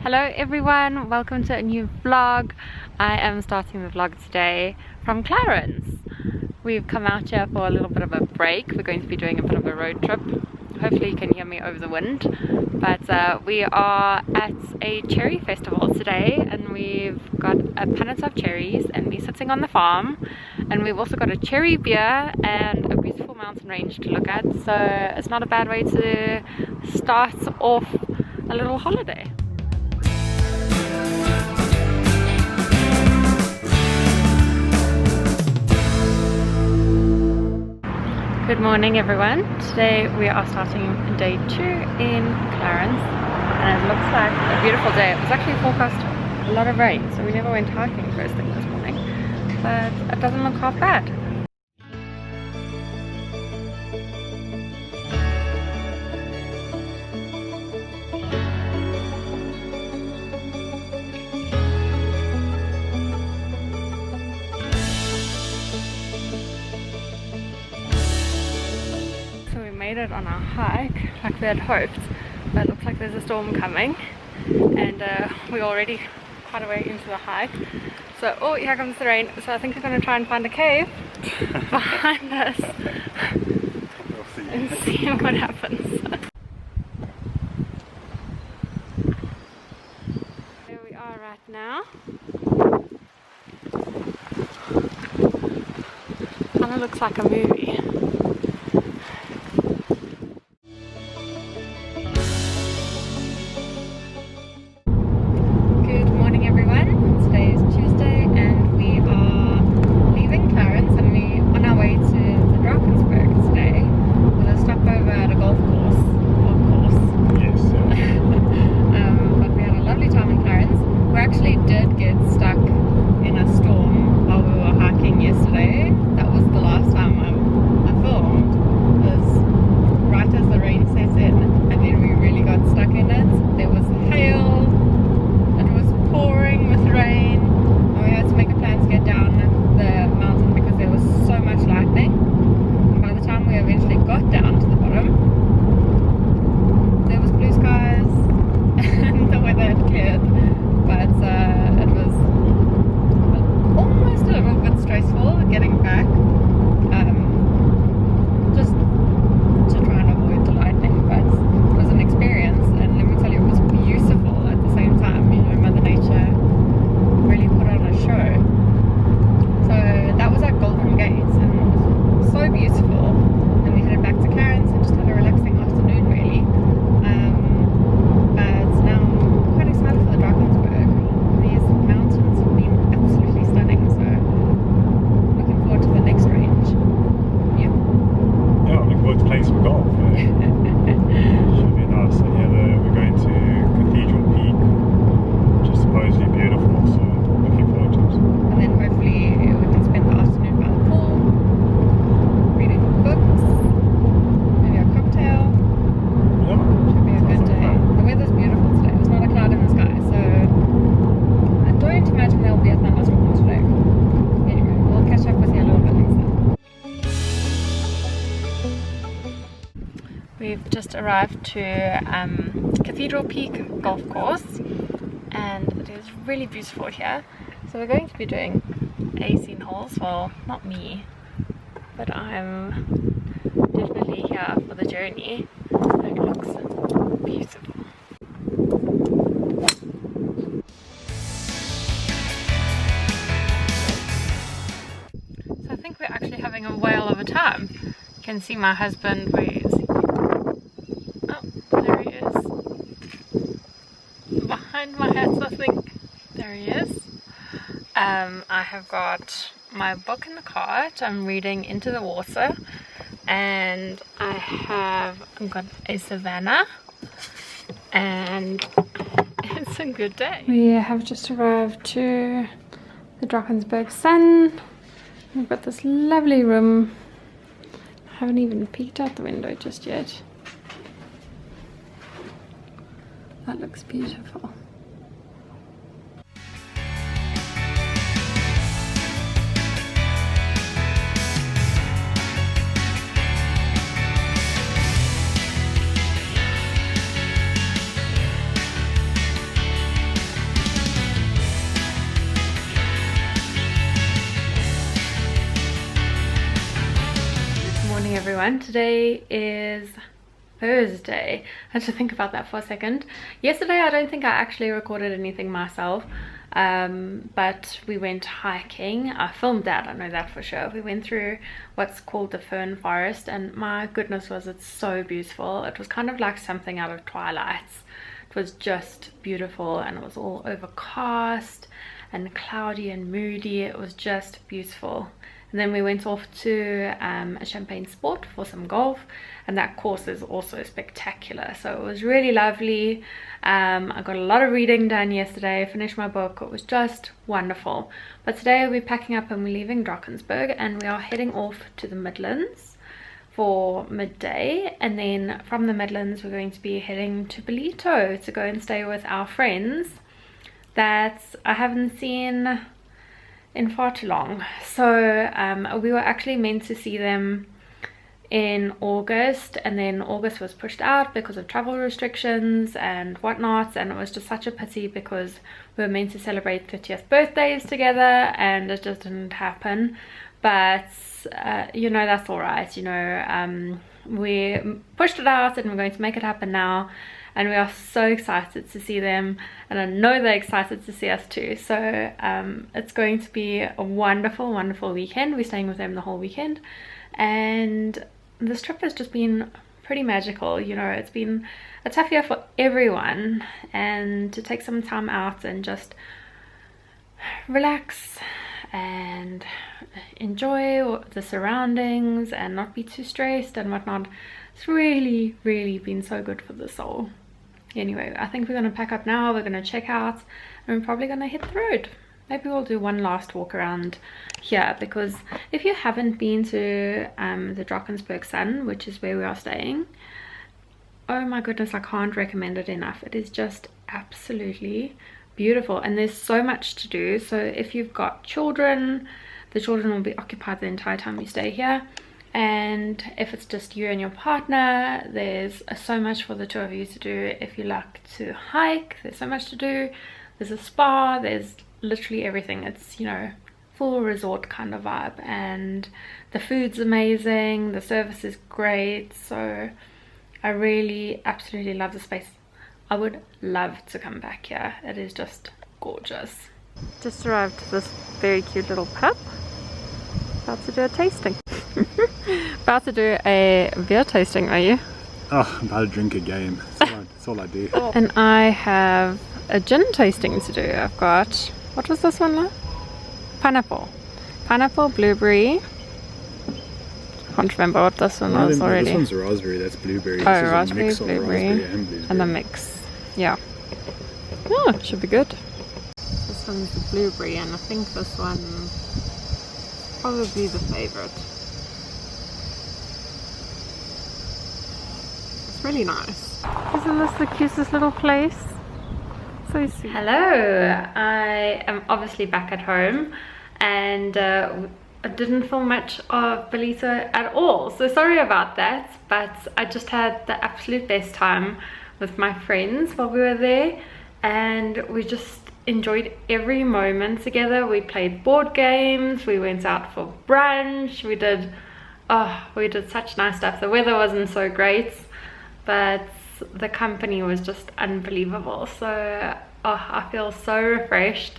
Hello everyone, welcome to a new vlog. I am starting the vlog today from Clarens. We've come out here for a little bit of a break. We're going to be doing a bit of a road trip. Hopefully you can hear me over the wind. But we are at a cherry festival today and we've got a punnet of cherries and we're sitting on the farm. And we've also got a cherry beer and a beautiful mountain range to look at. So it's not a bad way to start off a little holiday. Good morning everyone. Today we are starting day 2 in Clarens and it looks like a beautiful day. It was actually forecast a lot of rain, so we never went hiking first thing this morning, but it doesn't look half bad. Made it on our hike like we had hoped, but it looks like there's a storm coming and we're already quite a way into the hike. So, oh, here comes the rain. So I think we're going to try and find a cave behind us and see what happens. Here we are right now. Kind of looks like a movie. We've just arrived to Cathedral Peak Golf Course and it is really beautiful here. So we're going to be doing 18 holes. Well, not me, but I'm definitely here for the journey. It looks beautiful. So I think we're actually having a whale of a time. You can see my husband, where is he? There he is. Behind my hat, I think. There he is. I have got my book in the cart. I'm reading Into the Water. And I've got a savannah. And it's a good day. We have just arrived to the Drakensberg Sun. We've got this lovely room. I haven't even peeked out the window just yet. That looks beautiful. everyone. Today is Thursday. I had to think about that for a second. Yesterday I don't think I actually recorded anything myself, but we went hiking. I filmed that, I know that for sure. We went through what's called the fern forest, and my goodness was it so beautiful. It was kind of like something out of Twilight. It was just beautiful, and it was all overcast and cloudy and moody. It was just beautiful. And then we went off to a Champagne Sport for some golf, and that course is also spectacular. So it was really lovely. I got a lot of reading done yesterday, finished my book. It was just wonderful. But today we're packing up and we're leaving Drakensberg, and we are heading off to the Midlands for midday, and then from the Midlands we're going to be heading to Ballito to go and stay with our friends that I haven't seen in far too long. So we were actually meant to see them in August, and then August was pushed out because of travel restrictions and whatnot, and it was just such a pity because we were meant to celebrate 30th birthdays together and it just didn't happen. But you know, that's all right. You know, we pushed it out and we're going to make it happen now, and we are so excited to see them, and I know they're excited to see us too. So it's going to be a wonderful weekend. We're staying with them the whole weekend, and this trip has just been pretty magical. You know, it's been a tough year for everyone, and to take some time out and just relax and enjoy the surroundings and not be too stressed and whatnot, it's really been so good for the soul. Anyway, I think we're going to pack up now. We're going to check out, and we're probably going to hit the road. Maybe we'll do one last walk around here, because if you haven't been to the Drakensberg Sun, which is where we are staying, oh my goodness, I can't recommend it enough. It is just absolutely beautiful, and there's so much to do. So if you've got children, the children will be occupied the entire time you stay here, and if it's just you and your partner, there's so much for the two of you to do. If you like to hike, there's so much to do. There's a spa, there's literally everything. It's, you know, full resort kind of vibe, and the food's amazing, the service is great. So I really absolutely love the space. I would love to come back here. It is just gorgeous. Just arrived to this very cute little pub. About to do a tasting. About to do a beer tasting, are you? Oh, I'm about to drink a game. That's all I do. And I have a gin tasting to do. I've got, what was this one like? Pineapple. Pineapple, blueberry. Can't remember what this one was already. This one's raspberry, that's blueberry. Oh, this is raspberry, a mix blueberry, of raspberry and blueberry. and the mix. Yeah. Oh, it should be good. This one's the blueberry, and I think this one's probably the favorite. It's really nice. Isn't this the cutest little place? So sweet. Hello, I am obviously back at home, and I didn't film much of Ballito at all, so sorry about that, but I just had the absolute best time with my friends while we were there, and we just enjoyed every moment together. We played board games, we went out for brunch, we did such nice stuff. The weather wasn't so great, but the company was just unbelievable. So I feel so refreshed.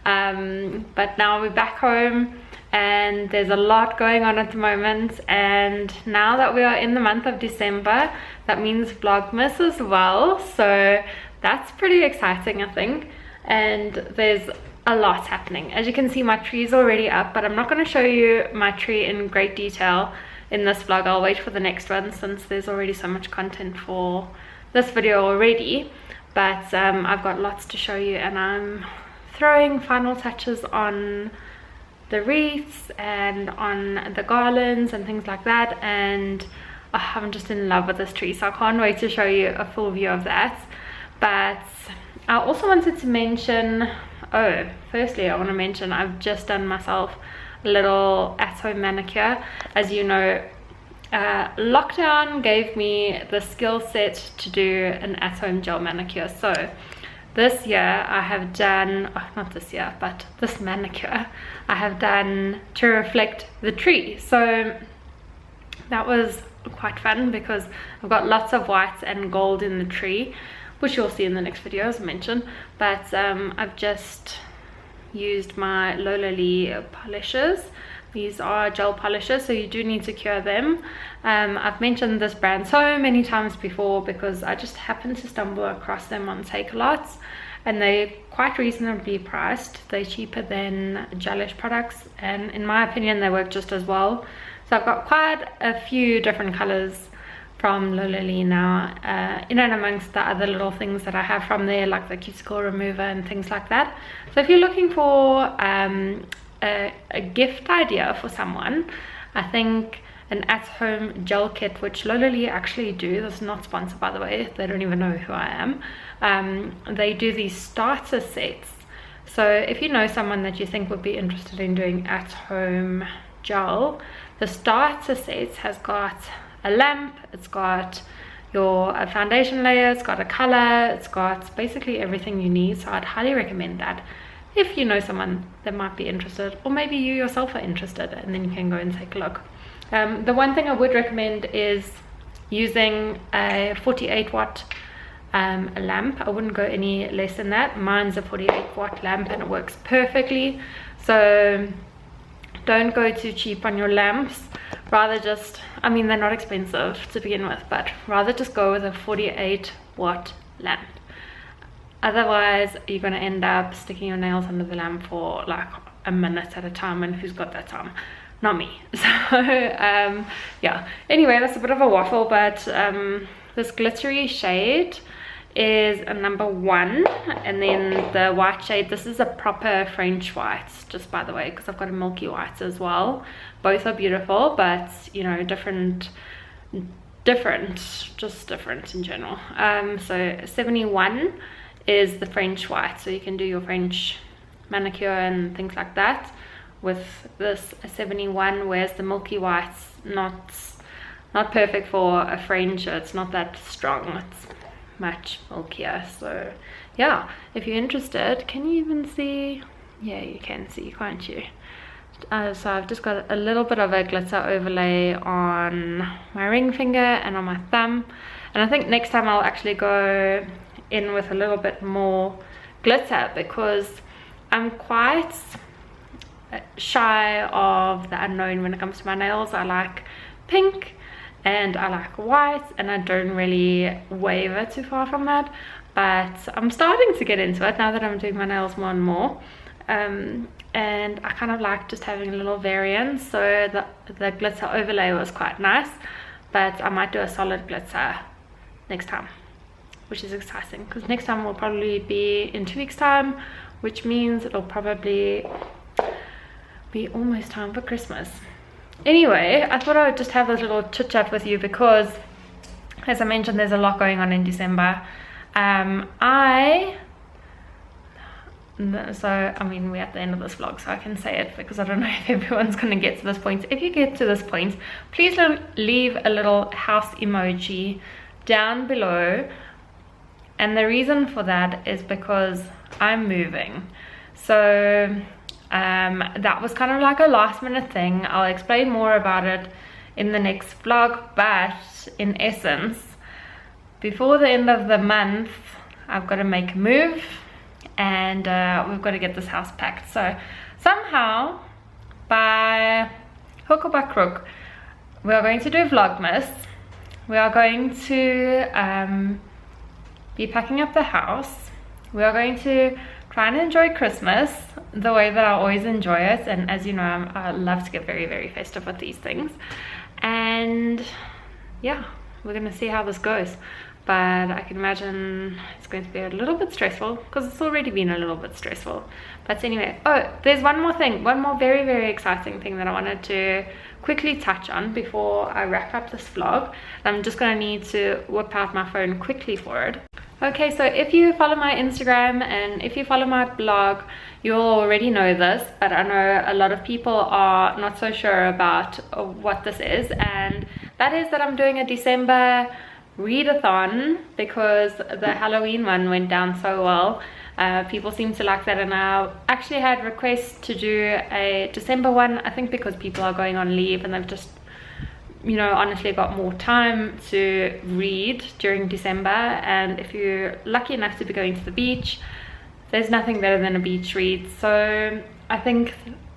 But now we're back home, and there's a lot going on at the moment, and now that we are in the month of December, that means Vlogmas as well, so that's pretty exciting, I think. And there's a lot happening. As you can see, my tree is already up, but I'm not going to show you my tree in great detail in this vlog. I'll wait for the next one, since there's already so much content for this video already. But I've got lots to show you, and I'm throwing final touches on the wreaths and on the garlands and things like that, and I'm just in love with this tree, so I can't wait to show you a full view of that. But I also wanted to mention, firstly I want to mention I've just done myself a little at-home manicure. As you know, lockdown gave me the skill set to do an at-home gel manicure. So this year I have done, not this year, but this manicure I have done to reflect the tree. So that was quite fun because I've got lots of whites and gold in the tree, which you'll see in the next video as I mentioned. But I've just used my Lilea polishes. These are gel polishes, so you do need to cure them. I've mentioned this brand so many times before because I just happened to stumble across them on Takealots, and they're quite reasonably priced. They're cheaper than gelish products, and in my opinion they work just as well. So I've got quite a few different colors from Lilea now, in and amongst the other little things that I have from there, like the cuticle remover and things like that. So if you're looking for a gift idea for someone, I think an at-home gel kit, which Lilea actually do, this is not sponsored by the way, they don't even know who I am, they do these starter sets. So if you know someone that you think would be interested in doing at-home gel, the starter sets has got a lamp, it's got your foundation layer, it's got a color, it's got basically everything you need. So I'd highly recommend that if you know someone that might be interested, or maybe you yourself are interested, and then you can go and take a look. The one thing I would recommend is using a 48 watt lamp. I wouldn't go any less than that. Mine's a 48 watt lamp and it works perfectly. So don't go too cheap on your lamps. Rather just, I mean, they're not expensive to begin with, but rather just go with a 48 watt lamp. Otherwise you're going to end up sticking your nails under the lamp for like a minute at a time, and who's got that time? Not me. So yeah, anyway, that's a bit of a waffle, but this glittery shade is a number 1, and then the white shade, this is a proper French white, just by the way, because I've got a milky white as well. Both are beautiful, but you know, different just different in general. So 71 is the French white, so you can do your French manicure and things like that with this 71, whereas the milky white's not perfect for a French. It's not that strong, it's much milkier. So yeah, if you're interested, can you even see? Yeah, you can see, can't you? So I've just got a little bit of a glitter overlay on my ring finger and on my thumb, and I think next time I'll actually go in with a little bit more glitter because I'm quite shy of the unknown when it comes to my nails. I like pink and I like white, and I don't really waver too far from that, but I'm starting to get into it now that I'm doing my nails more and more. And I kind of like just having a little variance, so the glitter overlay was quite nice, but I might do a solid glitter next time, which is exciting because next time will probably be in 2 weeks time, which means it'll probably be almost time for Christmas. Anyway, I thought I would just have this little chit chat with you because, as I mentioned, there's a lot going on in December. So I mean, we're at the end of this vlog, so I can say it because I don't know if everyone's going to get to this point. If you get to this point, please leave a little house emoji down below, and the reason for that is because I'm moving. So that was kind of like a last minute thing. I'll explain more about it in the next vlog, but in essence, before the end of the month I've got to make a move, and we've got to get this house packed. So somehow, by hook or by crook, we are going to do Vlogmas. We are going to be packing up the house. We are going to try and enjoy Christmas the way that I always enjoy it, and as you know, I love to get very, very festive with these things. And yeah, we're gonna see how this goes, but I can imagine it's going to be a little bit stressful because it's already been a little bit stressful. But anyway, oh, there's one more thing, one more very, very exciting thing that I wanted to quickly touch on before I wrap up this vlog. I'm just gonna need to whip out my phone quickly for it. Okay, so if you follow my Instagram and if you follow my blog, you'll already know this, but I know a lot of people are not so sure about what this is, and that is that I'm doing a December readathon because the Halloween one went down so well. People seem to like that, and I actually had requests to do a December one, I think because people are going on leave and they've just you know, honestly got more time to read during December, and if you're lucky enough to be going to the beach, there's nothing better than a beach read. So I think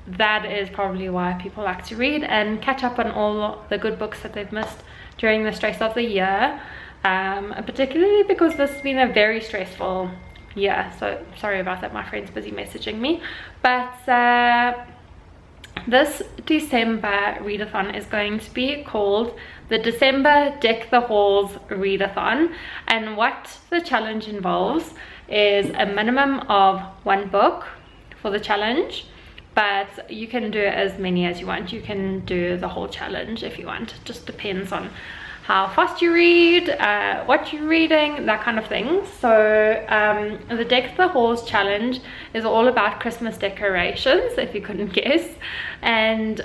that is probably why people like to read and catch up on all the good books that they've missed during the stress of the year, particularly because this has been a very stressful year. So sorry about that, my friend's busy messaging me. But this December readathon is going to be called the December Deck the Halls Readathon, and what the challenge involves is a minimum of 1 book for the challenge, but you can do as many as you want. You can do the whole challenge if you want. It just depends on how fast you read, what you're reading, that kind of thing. So the Deck the Halls challenge is all about Christmas decorations, if you couldn't guess. And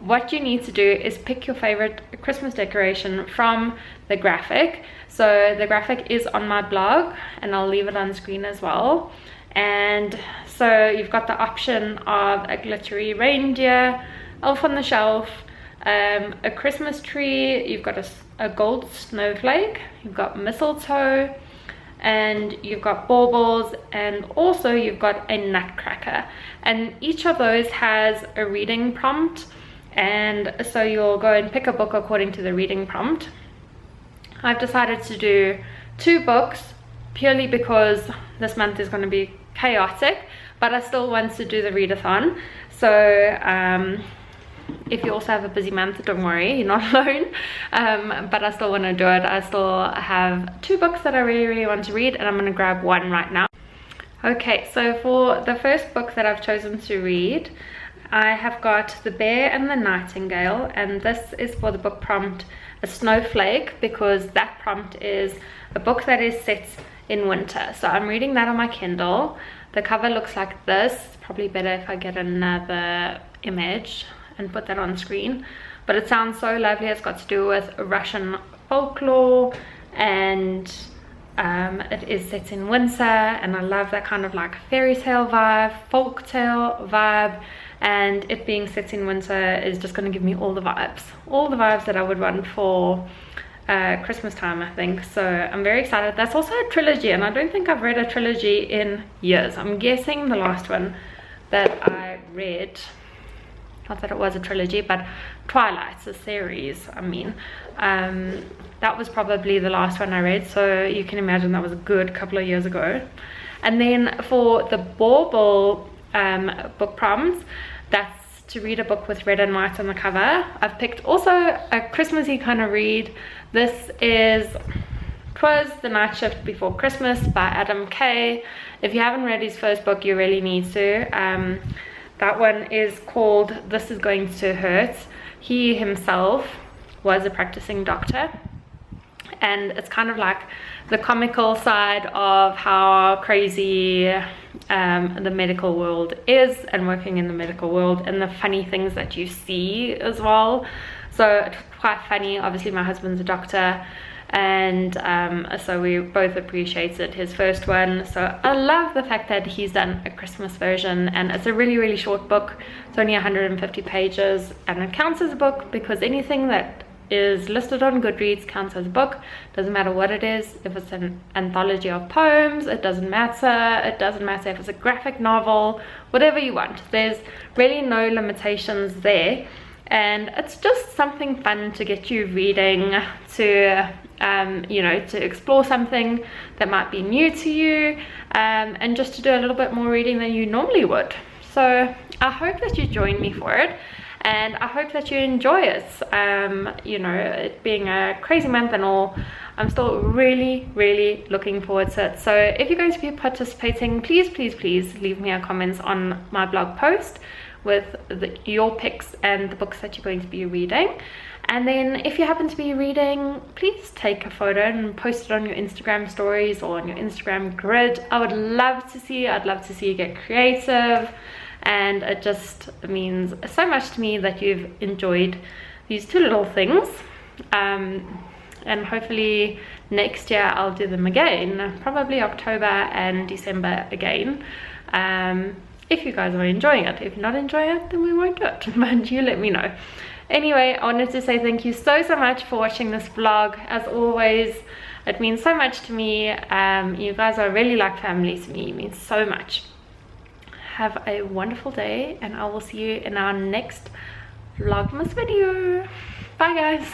what you need to do is pick your favorite Christmas decoration from the graphic. So the graphic is on my blog, and I'll leave it on screen as well. And so you've got the option of a glittery reindeer, elf on the shelf, a Christmas tree, you've got a gold snowflake, you've got mistletoe, and you've got baubles, and also you've got a nutcracker. And each of those has a reading prompt, and so you'll go and pick a book according to the reading prompt. I've decided to do 2 books purely because this month is going to be chaotic, but I still want to do the readathon. So if you also have a busy month, don't worry, you're not alone. But I still want to do it. I still have 2 books that I really want to read, and I'm going to grab one right now. Okay, so for the first book that I've chosen to read, I have got The Bear and the Nightingale, and this is for the book prompt a snowflake, because that prompt is a book that is set in winter. So I'm reading that on my Kindle. The cover looks like this. It's probably better if I get another image and put that on screen, but it sounds so lovely. It's got to do with Russian folklore, and it is set in winter, and I love that kind of like fairy tale vibe, folk tale vibe, and it being set in winter is just going to give me all the vibes that I would want for Christmas time, I think. So I'm very excited. That's also a trilogy, and I don't think I've read a trilogy in years. I'm guessing the last one that I read, not that it was a trilogy, but Twilight's a series, I mean, that was probably the last one I read, so you can imagine that was a good couple of years ago. And then for the bauble book prompts, that's to read a book with red and white on the cover. I've picked also a Christmassy kind of read. This is 'Twas the Night Shift Before Christmas by Adam Kay. If you haven't read his first book, you really need to. That one is called This Is Going to Hurt. He himself was a practicing doctor, and it's kind of like the comical side of how crazy the medical world is, and working in the medical world, and the funny things that you see as well. So it's quite funny. Obviously my husband's a doctor, and so we both appreciated his first one. So I love the fact that he's done a Christmas version, and it's a really short book. It's only 150 pages, and it counts as a book because anything that is listed on Goodreads counts as a book. Doesn't matter what it is. If it's an anthology of poems, it doesn't matter. It doesn't matter if it's a graphic novel, whatever you want. There's really no limitations there. And it's just something fun to get you reading, to you know, to explore something that might be new to you, and just to do a little bit more reading than you normally would. So I hope that you join me for it, and I hope that you enjoy it. You know, it being a crazy month and all, I'm still really looking forward to it. So if you're going to be participating, please leave me a comment on my blog post with your picks and the books that you're going to be reading. And then if you happen to be reading, please take a photo and post it on your Instagram stories or on your Instagram grid. I would love to see, I'd love to see you get creative, and it just means so much to me that you've enjoyed these 2 little things. And hopefully next year I'll do them again, probably October and December again. if you guys are enjoying it. If you're not enjoying it, then we won't do it, but you let me know. Anyway, I wanted to say thank you so much for watching this vlog. As always, it means so much to me. You guys are really like family to me. It means so much. Have a wonderful day, and I will see you in our next Vlogmas video. Bye guys.